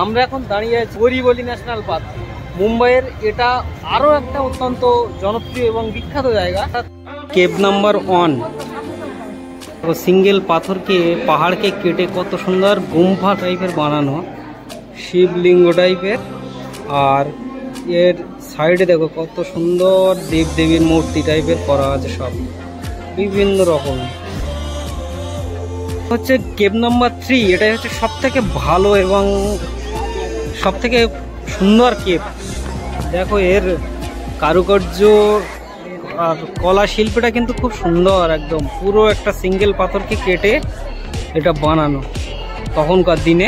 আমরা এখন দাঁড়িয়ে আছি बोरीवली ন্যাশনাল পার্ক। মুম্বাইয়ের এটা আরো একটা অত্যন্ত জনপ্রিয় এবং বিখ্যাত জায়গা। Cave number 1। তো সিঙ্গেল পাথরকে পাহাড়কে কেটে কত সুন্দর গুম্ফা টাইপের বানানো, শিবলিঙ্গ টাইপের। আর এর সাইডে দেখো কত সুন্দর দেবদেবীর মূর্তি টাইপের করা আছে, সব বিভিন্ন রকমের। হচ্ছে কেভ নাম্বার 3। এটাই হচ্ছে সব থেকে ভালো এবং সব থেকে সুন্দর কেভ। দেখো এর কারুকার্য আর কলা শিল্পটা কিন্তু খুব সুন্দর, একদম পুরো একটা সিঙ্গেল পাথরকে কেটে এটা বানানো তখনকার দিনে।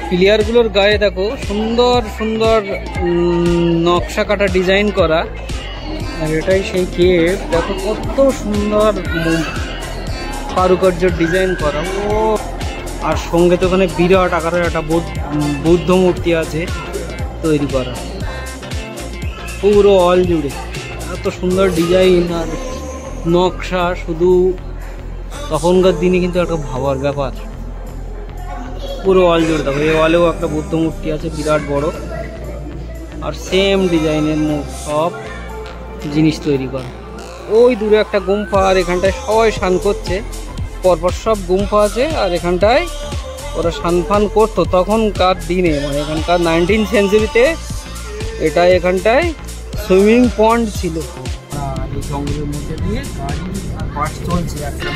পিলিয়ারগুলোর গায়ে দেখো সুন্দর সুন্দর নকশা কাটা ডিজাইন করা। আর এটাই সেই কেভ, দেখো কত সুন্দর কারুকার্য ডিজাইন করা। ও আর সঙ্গে তো ওখানে বিরাট আকারের একটা বুদ্ধ মূর্তি আছে তৈরি করা, পুরো অল জুড়ে এত সুন্দর ডিজাইন আর নকশা। শুধু তখনকার দিনে কিন্তু একটা ভাবার ব্যাপার, পুরো অল জুড়ে। দেখো এই অলেও একটা বুদ্ধ মূর্তি আছে বিরাট বড়, আর সেম ডিজাইনের সব জিনিস তৈরি করা। ওই দূরে একটা গুম্ফা, আর এখানটায় সবাই স্নান করছে, পরপর সব গুম্ফা আছে। আর এখানটায় ওরা স্নান ফান করতো তখনকার দিনে, মানে এখানকার 19 সেঞ্চুরিতে এটা এখানটায় সুইমিং পন্ড ছিল। আর এই জঙ্গলের মধ্যে দিয়ে গাড়ি আর বাস চলছে একটা।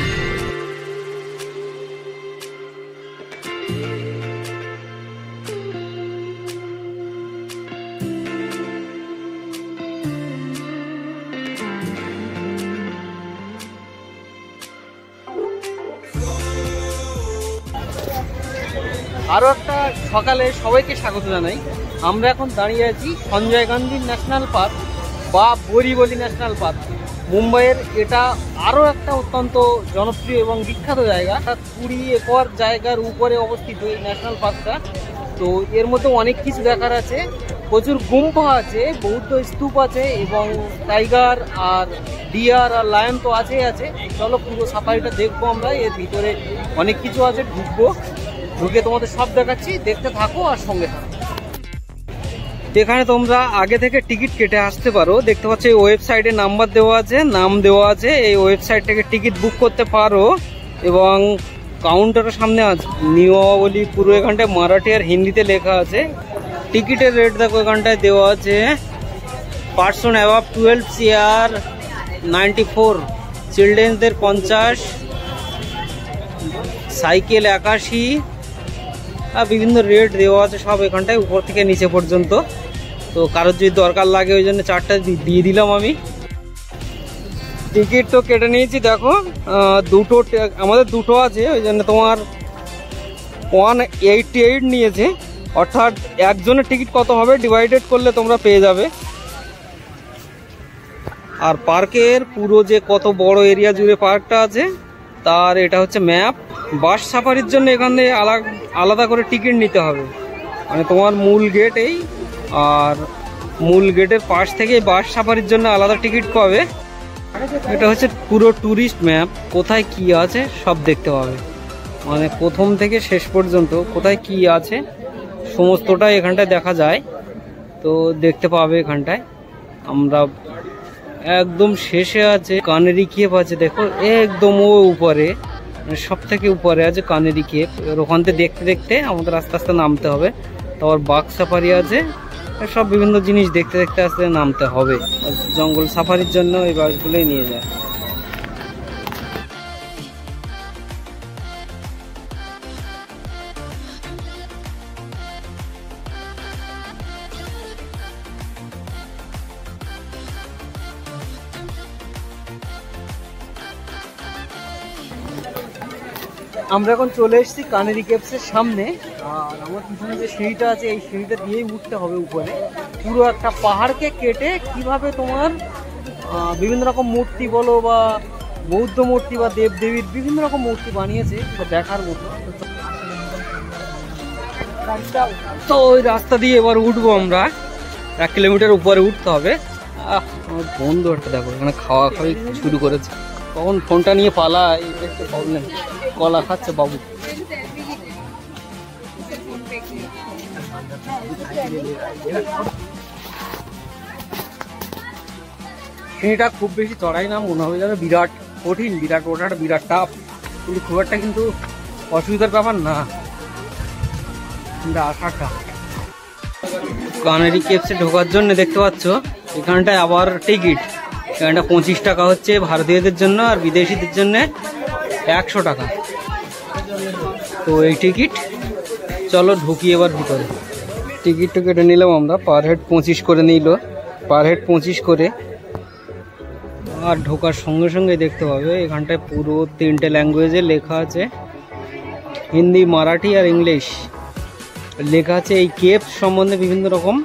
আরও একটা সকালে সবাইকে স্বাগত জানাই। আমরা এখন দাঁড়িয়ে আছি সঞ্জয় গান্ধী ন্যাশনাল পার্ক বা बोरीवली ন্যাশনাল পার্ক। মুম্বাইয়ের এটা আরও একটা অত্যন্ত জনপ্রিয় এবং বিখ্যাত জায়গা। 20 একর জায়গার উপরে অবস্থিত এই ন্যাশনাল পার্কটা। তো এর মধ্যে অনেক কিছু দেখার আছে, প্রচুর গুম্ফা আছে, বৌদ্ধ স্তূপ আছে এবং টাইগার আর ডিয়ার আর লায়ন তো আছেই আছে। চলো পুরো সাফারিটা দেখবো আমরা। এর ভিতরে অনেক কিছু আছে, ঢুকে তোমাদের সব দেখাচ্ছি, দেখতে থাকো আর সঙ্গে থাকো। এখানে তোমরা আগে থেকে টিকিট কেটে আসতে পারো। দেখতে পাচ্ছ এই ওয়েবসাইটে নাম্বার দেওয়া আছে, নাম দেওয়া আছে। এই ওয়েবসাইট থেকে টিকিট বুক করতে পারো এবং কাউন্টারের সামনে আছে নিয়মাবলী পুরো এখানটায় মারাঠি আর হিন্দিতে লেখা আছে। টিকিটের রেট দেখো এখানটায় দেওয়া আছে, পার্সন অ্যাবাভ 12 চেয়ার 94, চিলড্রেনদের 50, সাইকেল 81, আর বিভিন্ন রেট দেওয়া আছে সব এখানটায় উপর থেকে নিচে পর্যন্ত। তো কারোর যদি দরকার লাগে ওই জন্য চারটা দিয়ে দিলাম আমি। টিকিট তো কেটে নিয়েছি, দেখো আমাদের দুটো আছে, ওই জন্য তোমার 188 নিয়েছে। অর্থাৎ একজনের টিকিট কত হবে ডিভাইডেড করলে তোমরা পেয়ে যাবে। আর পার্কের পুরো যে কত বড় এরিয়া জুড়ে পার্কটা আছে তার এটা হচ্ছে ম্যাপ। বাস সাফারির জন্য এখানে আলাদা করে টিকিট নিতে হবে, মানে তোমার মূল গেট এই, আর মূল গেটের পাশ থেকে বাস সাফারির জন্য আলাদা টিকিট পাবে। এটা হচ্ছে পুরো ট্যুরিস্ট ম্যাপ, কোথায় কি আছে সব দেখতে পাবে, মানে প্রথম থেকে শেষ পর্যন্ত কোথায় কি আছে সমস্তটাই এখানটায় দেখা যায়। তো দেখতে পাবে এখানটায়। আমরা একদম শেষে আছে কানেরি কেভ আছে, দেখো একদম ও উপরে, সব থেকে উপরে আছে কানেরি কেভ। ওখান থেকে দেখতে দেখতে আমাদের আস্তে আস্তে নামতে হবে। তারপর বাঘ সাফারি আছে, সব বিভিন্ন জিনিস দেখতে দেখতে আস্তে নামতে হবে। জঙ্গল সাফারির জন্য এই বাসগুলোই নিয়ে যায়। আমরা এখন চলে এসেছি কানেরি কেভসের সামনে। আর আমার পিছনে যে সিঁড়িটা আছে এই সিঁড়িটা দিয়েই উঠতে হবে উপরে। পুরো একটা পাহাড়কে কেটে কিভাবে তোমার বিভিন্ন রকম মূর্তি বলো বা বৌদ্ধ মূর্তি বা দেবদেবীর বিভিন্ন রকম মূর্তি বানিয়েছে, দেখার মতো। তো ওই রাস্তা দিয়ে এবার উঠবো আমরা, 1 কিলোমিটার উপরে উঠতে হবে। আমার বন্ধু একটা দেখো এখানে খাওয়া খাওয়াই শুরু করেছে, তখন ফোনটা নিয়ে পালা, এটা একটু প্রবলেম। কলা খাচ্ছে বাবু। সিঁড়িটা খুব বেশি চড়াই না, মনে হবে যেন বিরাট কঠিন, বিরাট ওঠাটা বিরাট টাফ, কিন্তু খুব একটা কিন্তু অসুবিধার ব্যাপার না, কিন্তু আসাটা। কানারি কেভসে ঢোকার জন্য দেখতে পাচ্ছ এখানটায় আবার টিকিট, এখানটা 25 টাকা হচ্ছে ভারতীয়দের জন্য, আর বিদেশিদের জন্য 100 টাকা। তো এই টিকিট, চলো ঢুকি এবার ভিতরে। টিকিটটা কেটে নিলাম আমরা, পার হেড 25 করে নিল, পার হেড 25 করে। আর ঢোকার সঙ্গে সঙ্গে দেখতে পাবে এখানটায় পুরো 3টে ল্যাঙ্গুয়েজে লেখা আছে, হিন্দি, মারাঠি আর ইংলিশ। লেখা আছে এই কেভ সম্বন্ধে বিভিন্ন রকম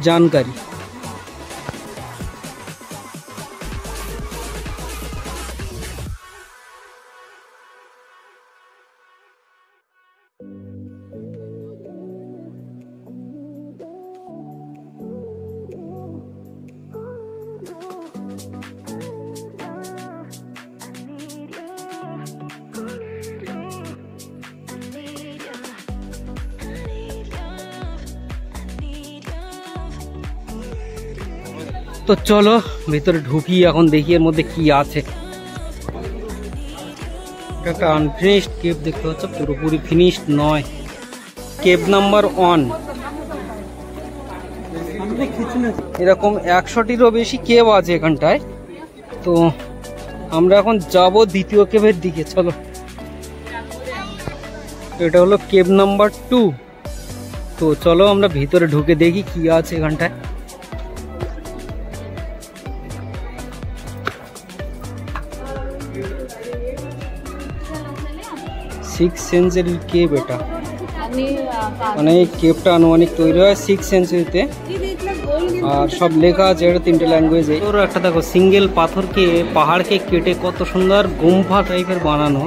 জানকারি। তো চলো ভিতরে ঢুকি, এখন দেখি এর মধ্যে কি আছে। একটা আনফিনিশড কেভ দেখতে পাচ্ছ, পুরোপুরি ফিনিশড নয়। Cave number 1। এরকম 100টিরও বেশি কেভ আছে এখানটায়। তো আমরা এখন যাব দ্বিতীয় কেভের দিকে, চলো। এটা হলো কেভ নাম্বার 2। তো চলো আমরা ভিতরে ঢুকে দেখি কি আছে এখানটায়। সিক্স সেঞ্চুরির কেভ এটা, মানে এই কেভটা আনুমানিক তৈরি হয় 6 সেঞ্চুরিতে। আর সব লেখা আছে এটা 3টে ল্যাঙ্গুয়েজে। ওর একটা দেখো সিঙ্গেল পাথরকে, পাহাড়কে কেটে কত সুন্দর গুম্ফা টাইপের বানানো।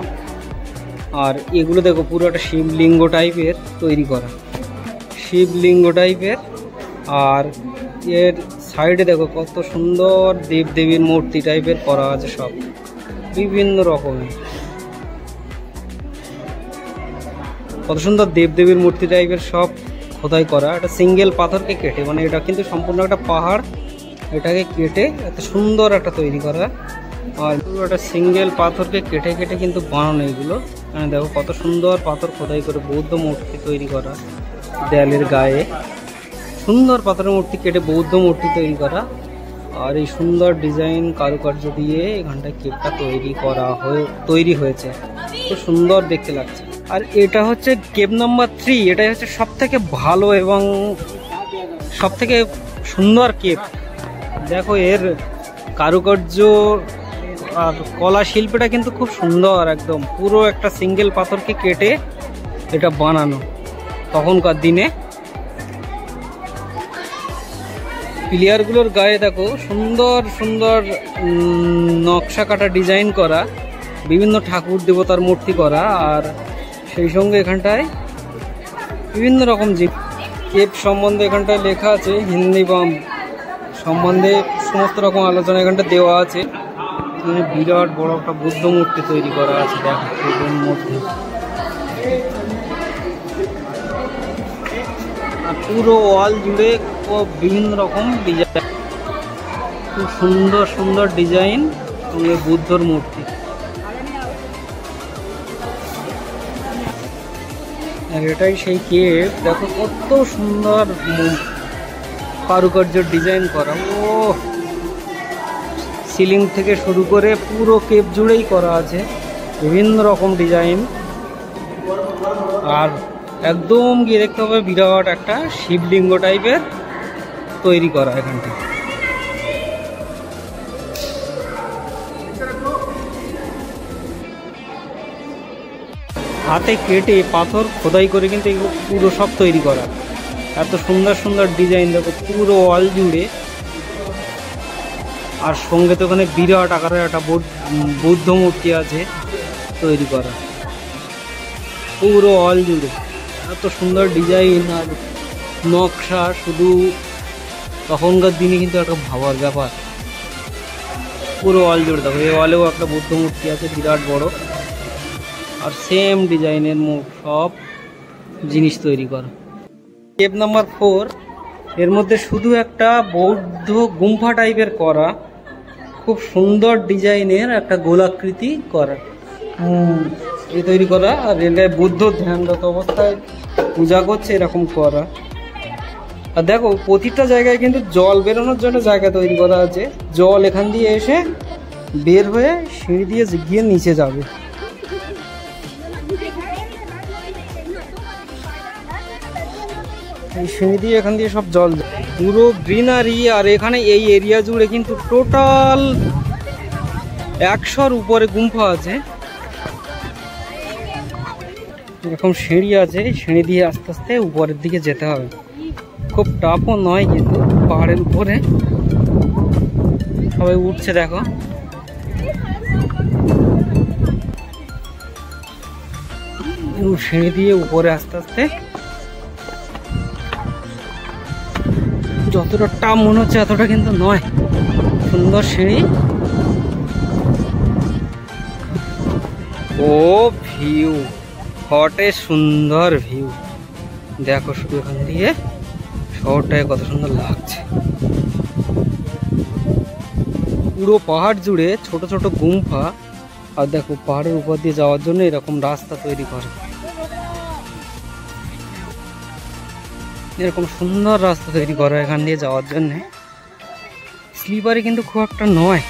আর এগুলো দেখো পুরো একটা শিবলিঙ্গ টাইপের তৈরি করা, শিবলিঙ্গ টাইপের। আর এর সাইডে দেখো কত সুন্দর দেবদেবীর মূর্তি টাইপের করা আছে, সব বিভিন্ন রকমের। কত সুন্দর দেবদেবীর মূর্তি টাইপের সব খোদাই করা। এটা সিঙ্গেল পাথরকে কেটে, মানে এটা কিন্তু সম্পূর্ণ একটা পাহাড়, এটাকে কেটে এত সুন্দর একটা তৈরি করা। আর একটা সিঙ্গেল পাথরকে কেটে কেটে কিন্তু বানানো এগুলো। মানে দেখো কত সুন্দর পাথর খোদাই করে বৌদ্ধ মূর্তি তৈরি করা, দেয়ালের গায়ে সুন্দর পাথরের মূর্তি কেটে বৌদ্ধ মূর্তি তৈরি করা। আর এই সুন্দর ডিজাইন কারুকার্য দিয়ে এখানটায় কেভটা তৈরি হয়েছে, খুব সুন্দর দেখতে লাগছে। আর এটা হচ্ছে কেভ নাম্বার 3। এটাই হচ্ছে সব থেকে ভালো এবং সব থেকে সুন্দর কেভ। দেখো এর কারুকার্য আর কলা শিল্পটা কিন্তু খুব সুন্দর, একদম পুরো একটা সিঙ্গেল পাথরকে কেটে এটা বানানো তখনকার দিনে। পিলিয়ারগুলোর গায়ে দেখো সুন্দর সুন্দর নকশা কাটা ডিজাইন করা, বিভিন্ন ঠাকুর দেবতার মূর্তি করা। আর সেই সঙ্গে এখানটায় বিভিন্ন রকম যে কেভ সম্বন্ধে এখানটায় লেখা আছে, হিন্দি বা সম্বন্ধে সমস্ত রকম আলোচনা এখানটা দেওয়া আছে। বিরাট বড় একটা বুদ্ধ মূর্তি তৈরি করা আছে দেখো কেভের মধ্যে। আর পুরো ওয়াল জুড়ে বিভিন্ন রকম ডিজাইন, খুব সুন্দর সুন্দর ডিজাইন, বুদ্ধর মূর্তি। আর এটাই সেই কেভ, দেখো কত সুন্দর কারুকার্য ডিজাইন করা। ও সিলিং থেকে শুরু করে পুরো কেভ জুড়েই করা আছে বিভিন্ন রকম ডিজাইন। আর একদম গিয়ে দেখতে হবে বিরাট একটা শিবলিঙ্গ টাইপের তৈরি করা এখানটা। হাতে কেটে পাথর খোদাই করে কিন্তু এগুলো পুরো সব তৈরি করা। এত সুন্দর সুন্দর ডিজাইন দেখো পুরো ওয়াল জুড়ে। আর সঙ্গে তো ওখানে বিরাট আকারের একটা বুদ্ধ মূর্তি আছে তৈরি করা পুরো ওয়াল জুড়ে। এত সুন্দর ডিজাইন আর নকশা, শুধু তখনকার দিনে কিন্তু একটা ভাবার ব্যাপার। পুরো ওয়াল জুড়ে দেখো, এই ওয়ালেও একটা বুদ্ধ মূর্তি আছে বিরাট বড়, আর সেম ডিজাইনের মুখ সব জিনিস তৈরি করা। কেভ নাম্বার 4, এর মধ্যে শুধু একটা বৌদ্ধ গুম্ফা টাইপের করা, খুব সুন্দর ডিজাইনের একটা গোলাকৃতি করা এই তৈরি করা, আর এটায় বুদ্ধ ধ্যানরত অবস্থায় পূজা করছে এরকম করা। আর দেখো প্রতিটা জায়গায় কিন্তু জল বেরোনোর জন্য জায়গা তৈরি করা আছে, জল এখান দিয়ে এসে বের হয়ে সিঁড়ি দিয়ে গিয়ে নিচে যাবে। এই সিঁড়ি দিয়ে এখান দিয়ে সব জল, পুরো গ্রিনারি। আর এখানে এই এরিয়া জুড়ে কিন্তু টোটাল 100-র উপরে গুম্ফা আছে। এরকম সিঁড়ি আছে, সিঁড়ি দিয়ে আস্তে আস্তে উপরের দিকে যেতে হবে, খুব টাফও নয় কিন্তু। পাহাড়ের উপরে সবাই উঠছে দেখো। সিঁড়ি দিয়ে উপরে আস্তে আস্তে যতটা টাফ মনে হচ্ছে এতটা কিন্তু নয়, সুন্দর সিঁড়ি। ও ভিউ, হটে সুন্দর ভিউ দেখো, শুধু এখান দিয়ে শহরটায় কত সুন্দর লাগছে। পুরো পাহাড় জুড়ে ছোট ছোট গুম্ফা, আর দেখো পাহাড়ের উপর দিয়ে যাওয়ার জন্য এরকম রাস্তা তৈরি করে, এরকম সুন্দর রাস্তা তৈরি করা এখান দিয়ে যাওয়ার জন্য। স্লিপারে কিন্তু খুব একটা নয়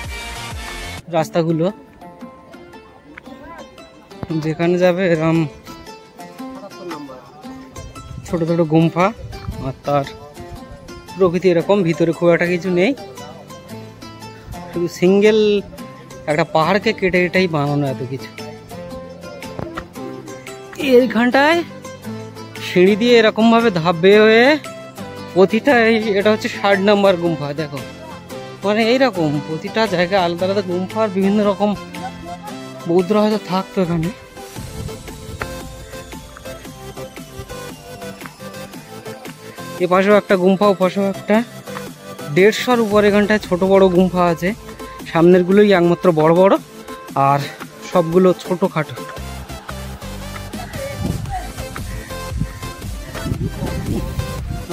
রাস্তাগুলো, যেখানে যাবে এরকম ছোট ছোট গুম্ফা, আর তার প্রকৃতি এরকম, ভিতরে খুব একটা কিছু নেই, শুধু সিঙ্গেল একটা পাহাড়কে কেটে কেটেই বানানো এত কিছু। এইখানটায় সিঁড়ি দিয়ে এরকম ভাবে ধাপ বেয়ে হয়ে প্রতিটা, এটা হচ্ছে 60 নম্বর গুম্ফা। দেখো মানে এইরকম প্রতিটা জায়গায় আলাদা আলাদা গুম্ফা, আর বিভিন্ন রকম বৌদ্ধরা হয়তো থাকতো এখানে। এ পাশেও একটা গুম্ফা, ও পাশেও একটা। 150-র উপর এখানটায় ছোট বড় গুম্ফা আছে, সামনের গুলোই একমাত্র বড় বড়, আর সবগুলো ছোট খাটো।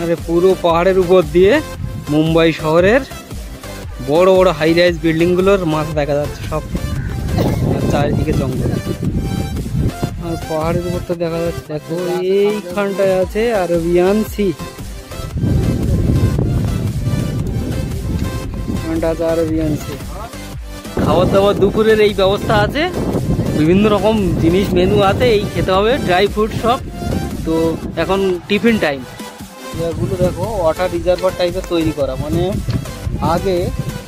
আরে পুরো পাহাড়ের উপর দিয়ে মুম্বাই শহরের বড় বড় হাই রাইজ বিল্ডিং গুলোর মাথা দেখা যাচ্ছে সব, চারিদিকে জঙ্গল। আর পাহাড়ের উপর তো দেখা যাচ্ছে, দেখো এইখানটায় আছে আরবিয়ান সি, আরবিয়ান সি। খাবার দাবার দুপুরের এই ব্যবস্থা আছে, বিভিন্ন রকম জিনিস মেনু আছে, এই খেতে হবে, ড্রাই ফ্রুট সব। তো এখন টিফিন টাইম। এগুলো দেখো ওয়াটার রিজার্ভার টাইপের তৈরি করা, মানে আগে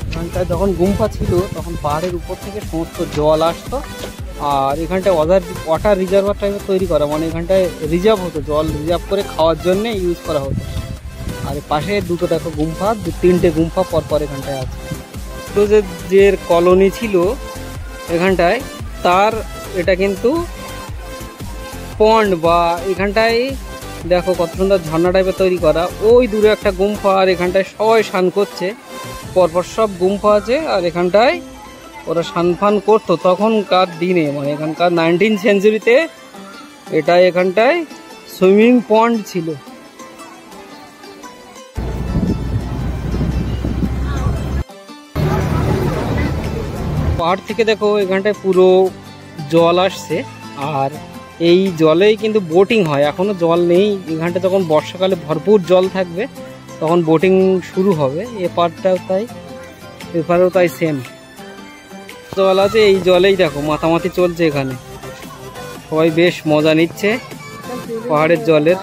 এখানটায় যখন গুম্ফা ছিল তখন পাহাড়ের উপর থেকে সমস্ত জল আসতো, আর এখানটায় ওয়াটার রিজার্ভার টাইপের তৈরি করা, মানে এখানটায় রিজার্ভ হতো, জল রিজার্ভ করে খাওয়ার জন্য ইউজ করা হতো। আর পাশে দুটো দেখো গুম্ফা, 3টে গুম্ফা পরপর এখানটায় আছে। তো যে কলোনি ছিল এখানটায়, তার এটা কিন্তু পন্ড, বা এখানটায় দেখো কত সুন্দর ঝর্ণা টাইপের তৈরি করা। ওই দূরে একটা গুম্ফা, আর এখানটায় সবাই স্নান করছে, পরপর সব গুম্ফা আছে। আর এখানটায় ওরা স্নান ফান করতো তখনকার দিনে, মানে এখানকার 19 সেঞ্চুরিতে এটা এখানটায় সুইমিং পন্ড ছিল। পাহাড় থেকে দেখো এখানটায় পুরো জল আসছে, আর এই জলেই কিন্তু বোটিং হয়। এখনো জল নেই এখানটা, যখন বর্ষাকালে ভরপুর জল থাকবে তখন বোটিং শুরু হবে। এপারটাও তাই, এপারেও তাই সেম জল আছে। এই জলেই দেখো মাতামাতি চলছে, এখানে সবাই বেশ মজা নিচ্ছে পাহাড়ের জলের।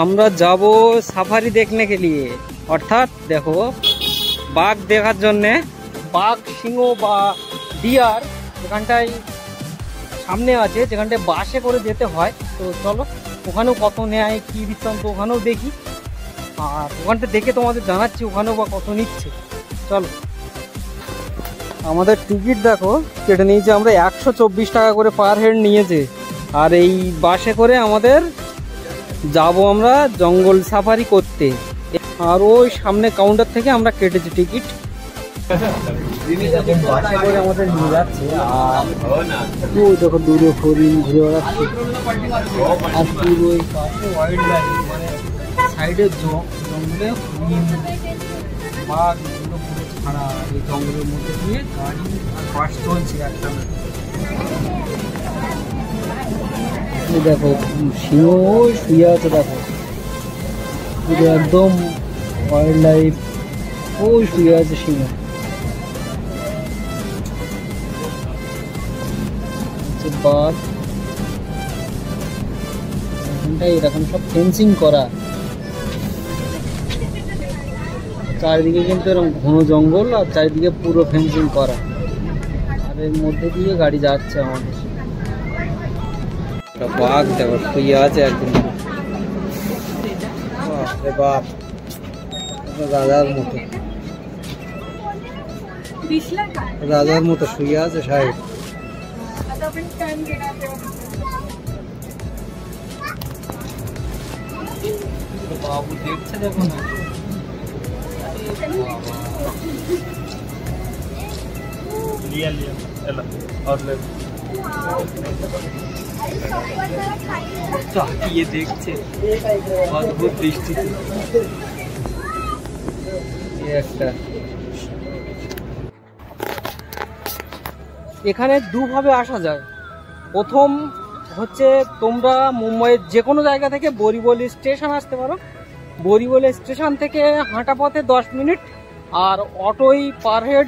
আমরা যাব সাফারি দেখনে কে লিয়ে, অর্থাৎ দেখো বাঘ দেখার জন্যে। বাঘ, সিংহ বা ডিয়ার এখানটায় সামনে আছে, যেখানটায় বাসে করে যেতে হয়। তো চলো ওখানেও কত নেয় কি বৃত্তান্ত ওখানেও দেখি, আর ওখানটা দেখে তোমাদের জানাচ্ছি ওখানেও বা কত নিচ্ছে। চলো, আমাদের টিকিট দেখো কেটে নিয়েছে আমরা, 124 টাকা করে পার হেড নিয়েছে। আর এই বাসে করে আমাদের যাব আমরা জঙ্গল সাফারি করতে। আর ওই সামনে কাউন্টার থেকে আমরা কেটেছি টিকিট। এরকম বাসে করে আমাদের নিয়ে যাচ্ছে। আর ওই দেখো দূরে হরিণ ঘুরে বেড়াচ্ছে। আর পুরো ওই পাশে ওয়াইল্ড লাইফ, মানে সাইডে জঙ্গলে হরিণ বাঘ এগুলো পুরো ছাড়া। এই জঙ্গলের মধ্যে দিয়ে গাড়ি আর বাস চলছে একটা। দেখো সিংহ শুয়ে আছে, দেখো পুরো একদম ওয়াইল্ড লাইফ। ওই শুয়ে আছে সিংহ। বাঘ এখানটাই এরকম সব ফেন্সিং করা, চারিদিকে কিন্তু এরকম ঘন জঙ্গল আর চারিদিকে পুরো ফেন্সিং করা। আর এর মধ্যে দিয়ে গাড়ি যাচ্ছে আমাদের। বাঘ দেখো শুয়ে আছে একদম, বাপ রাজার মতো, রাজার মতো শুয়ে আছে সাহেব। বাবু দেখছে, দেখো না তাকিয়ে দেখছে অদ্ভুত দৃষ্টিতে। একটা এখানে দুভাবে আসা যায়। প্রথম হচ্ছে তোমরা মুম্বাইয়ের যে কোনো জায়গা থেকে বরিবলি স্টেশন আসতে পারো। বরিবলি স্টেশন থেকে হাঁটা পথে 10 মিনিট, আর অটোই পার হেড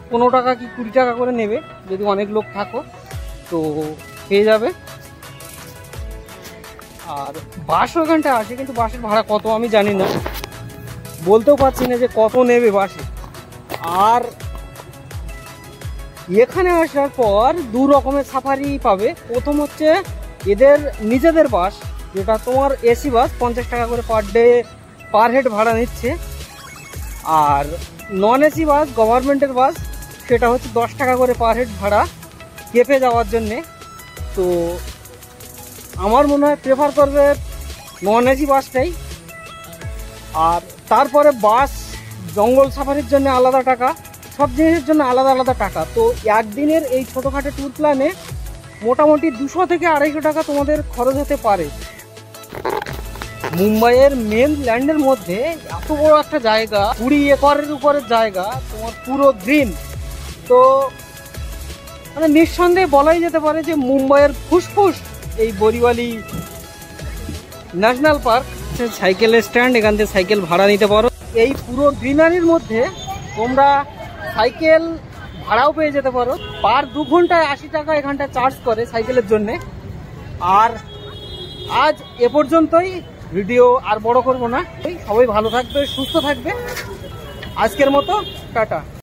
15 টাকা কি 20 টাকা করে নেবে। যদি অনেক লোক থাকো তো পেয়ে যাবে। আর বাস ওখানটায় আসে, কিন্তু বাসের ভাড়া কত আমি জানি না, বলতেও পারছি না যে কত নেবে বাসে। আর এখানে আসার পর 2 রকমের সাফারি পাবে। প্রথম হচ্ছে এদের নিজেদের বাস, যেটা তোমার এসি বাস, 50 টাকা করে পার ডে পার হেড ভাড়া নিচ্ছে। আর নন এসি বাস, গভর্নমেন্টের বাস, সেটা হচ্ছে 10 টাকা করে পার হেড ভাড়া কেপে যাওয়ার জন্যে। তো আমার মনে হয় প্রেফার করবে নন এসি বাসটাই। আর তারপরে বাস জঙ্গল সাফারির জন্য আলাদা টাকা, সব জিনিসের জন্য আলাদা আলাদা টাকা। তো একদিনের এই ছোটোখাটো ট্যুর প্ল্যানে মোটামুটি 200 থেকে 250 টাকা তোমাদের খরচ হতে পারে। মুম্বাইয়ের মেন ল্যান্ডের মধ্যে এত বড় একটা জায়গা, 20 একরের উপরের জায়গা, তোমার পুরো গ্রিন। তো মানে নিঃসন্দেহে বলাই যেতে পারে যে মুম্বাইয়ের ফুসফুস এই বরিওয়ালি ন্যাশনাল পার্ক। সাইকেলের স্ট্যান্ড, এখান থেকে সাইকেল ভাড়া নিতে পারো। এই পুরো গ্রিনারির মধ্যে তোমরা সাইকেল ভাড়াও পেয়ে যেতে পারো। পার 2 ঘন্টায় 80 টাকা এখানটায় চার্জ করে সাইকেলের জন্যে। আর আজ এ পর্যন্তই, ভিডিও আর বড় করব না। সবাই ভালো থাকবে, সুস্থ থাকবে। আজকের মতো টাটা।